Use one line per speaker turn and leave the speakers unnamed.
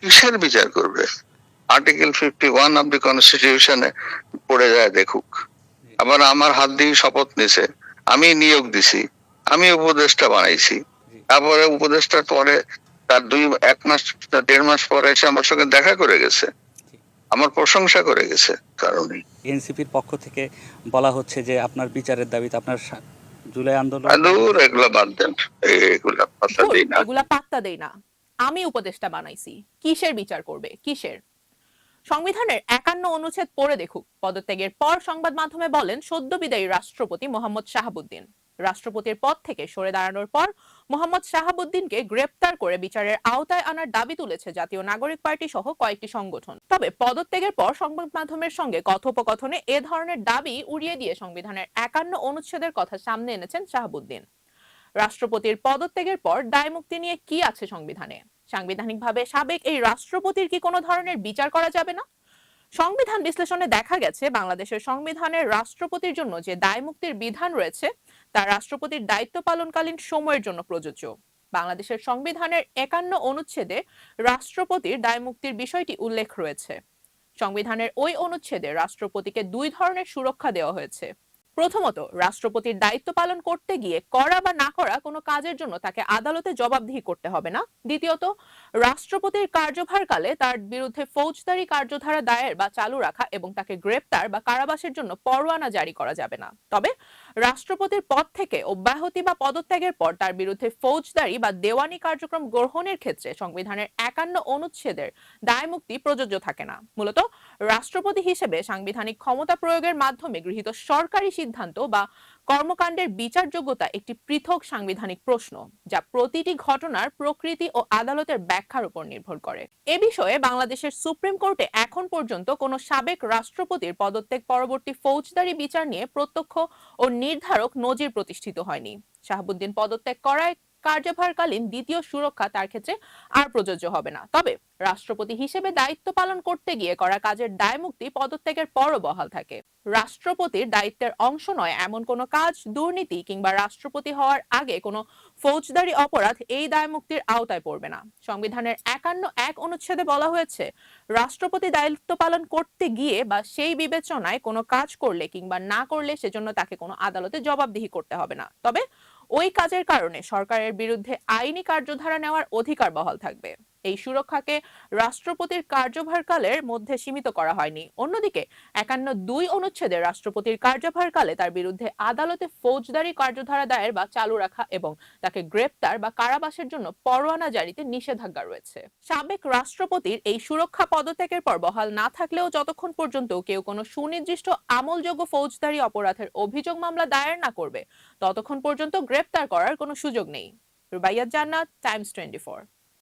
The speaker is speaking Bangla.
কিসের বিচার করবে? আর্টিকেল 51 অব দি কনস্টিটিউশনে পড়ে যায় দেখুক। আবার আমার হাত দিয়ে শপথ নিছে, আমি নিয়োগ দিছি, আমি উপদেষ্টা বানাইছি। তারপরে উপদেষ্টার পরে তার 1 মাস 1.5 মাস পরে এসে আমার সঙ্গে দেখা করে গেছে, আমার প্রশংসা করে গেছে। কারণে
এনসিপির পক্ষ থেকে বলা হচ্ছে যে আপনার বিচারের দাবিতে আপনার জুলাই আন্দোলন
এগুলা বাদ দেন, এগুলা পাত্তা দেই না।
এগুলা পাত্তা দেই না। আমি উপদেষ্টা বানাইছি, কিসের বিচার করবে, কিসের? সংবিধানের 51 অনুচ্ছেদ পড়ে দেখুক। পদত্যাগের পর সংবাদ মাধ্যমে বলেন সদ্য বিদায়ী রাষ্ট্রপতি মোহাম্মদ শাহাবুদ্দিন। রাষ্ট্রপতির পদ থেকে সরে দাঁড়ানোর পর মোহাম্মদ শাহাবুদ্দিনকে গ্রেপ্তার করে বিচারের আওতায় আনার দাবি তুলেছে জাতীয় নাগরিক পার্টি সহ কয়েকটি সংগঠন। তবে পদত্যাগের পর সংবাদ মাধ্যমের সঙ্গে কথোপকথনে এ ধরনের দাবি উড়িয়ে দিয়ে সংবিধানের 51 অনুচ্ছেদের কথা সামনে এনেছেন শাহাবুদ্দিন। রাষ্ট্রপতির পদত্যাগের পর দায়মুক্তি নিয়ে কি আছে সংবিধানে? সাংবিধানিকভাবে সাবেক এই রাষ্ট্রপতির কি কোনো ধরনের বিচার করা যাবে না? সংবিধান বিশ্লেষণে দেখা গেছে বাংলাদেশের সংবিধানের রাষ্ট্রপতির জন্য যে দায়মুক্তির বিধান রয়েছে তা রাষ্ট্রপতির দায়িত্ব পালনকালীন সময়ের জন্য প্রযোজ্য। বাংলাদেশের সংবিধানের 51 অনুচ্ছেদে রাষ্ট্রপতির দায়মুক্তির বিষয়টি উল্লেখ রয়েছে। সংবিধানের ওই অনুচ্ছেদে রাষ্ট্রপতিকে 2 ধরনের সুরক্ষা দেওয়া হয়েছে। প্রথমত, রাষ্ট্রপতির দায়িত্ব পালন করতে গিয়ে করা বা না করা কোনো কাজের জন্য তাকে আদালতে জবাবদিহি করতে হবে না। দ্বিতীয়ত, রাষ্ট্রপতির কার্যভারকালে তার বিরুদ্ধে ফৌজদারি কার্যধারা দায়ের বা চালু রাখা এবং তাকে গ্রেপ্তার বা কারাবাসের জন্য পরোয়ানা জারি করা যাবে না। তবে রাষ্ট্রপতির পদ থেকে অব্যাহতি বা পদত্যাগের পর তার বিরুদ্ধে ফৌজদারি বা দেওয়ানি কার্যক্রম গ্রহণের ক্ষেত্রে সংবিধানের 51 অনুচ্ছেদের দায়মুক্তি প্রযোজ্য থাকে না। মূলত রাষ্ট্রপতি হিসেবে সাংবিধানিক ক্ষমতা প্রয়োগের মাধ্যমে গৃহীত সরকারি সিদ্ধান্ত বা কর্মকাণ্ডের বিচারযোগ্যতা একটি পৃথক সাংবিধানিক প্রশ্ন, যা প্রতিটি ঘটনার প্রকৃতি ও আদালতের ব্যাখ্যার উপর নির্ভর করে। এ বিষয়ে বাংলাদেশের সুপ্রিম কোর্টে এখন পর্যন্ত কোনো সাবেক রাষ্ট্রপতির পদত্যাগ পরবর্তী ফৌজদারি বিচার নিয়ে প্রত্যক্ষ ও নির্ধারক নজির প্রতিষ্ঠিত হয়নি। শাহাবুদ্দিন পদত্যাগ করায় কার্যভারকালীন দ্বিতীয় সুরক্ষা তার ক্ষেত্রে আর প্রযোজ্য হবে না। তবে রাষ্ট্রপতি হিসেবে দায়িত্ব পালন করতে গিয়ে করা কাজের দায়মুক্তি পদত্যাগের পরও বহাল থাকে। রাষ্ট্রপতির দায়িত্বের অংশ নয় এমন কোনো কাজ, দুর্নীতি কিংবা রাষ্ট্রপতি হওয়ার আগে কোনো ফৌজদারি অপরাধ এই দায়মুক্তির আওতায় পড়বে না। সংবিধানের 51(1) অনুচ্ছেদে বলা হয়েছে, রাষ্ট্রপতি দায়িত্ব পালন করতে গিয়ে বা সেই বিবেচনায় কোনো কাজ করলে কিংবা না করলে সেজন্য তাকে কোনো আদালতে জবাবদিহি করতে হবে না। তবে ওই কাজের কারণে সরকারের বিরুদ্ধে আইনি কার্যধারা নেওয়ার অধিকার বহাল থাকবে। এই সুরক্ষাকে রাষ্ট্রপতির কার্যভারকালের মধ্যে সীমিত করা হয়নি। অন্যদিকে 51(2) অনুচ্ছেদে রাষ্ট্রপতির কার্যভারকালে তার বিরুদ্ধে আদালতে ফৌজদারি কার্যধারা দায়ের বা চালু রাখা এবং তাকে গ্রেপ্তার বা কারাবাসের জন্য পরোয়ানা জারিতে নিষেধাজ্ঞা রয়েছে। সাবেক রাষ্ট্রপতির এই সুরক্ষা পদত্যাগের পর বহাল না থাকলেও যতক্ষণ পর্যন্ত কেউ কোনো সুনির্দিষ্ট আমলযোগ্য ফৌজদারি অপরাধের অভিযোগ মামলা দায়ের না করবে ততক্ষণ পর্যন্ত গ্রেপ্তার করার কোনো সুযোগ নেই। রুবাইয়াত জান্নাত, টাইমস 24।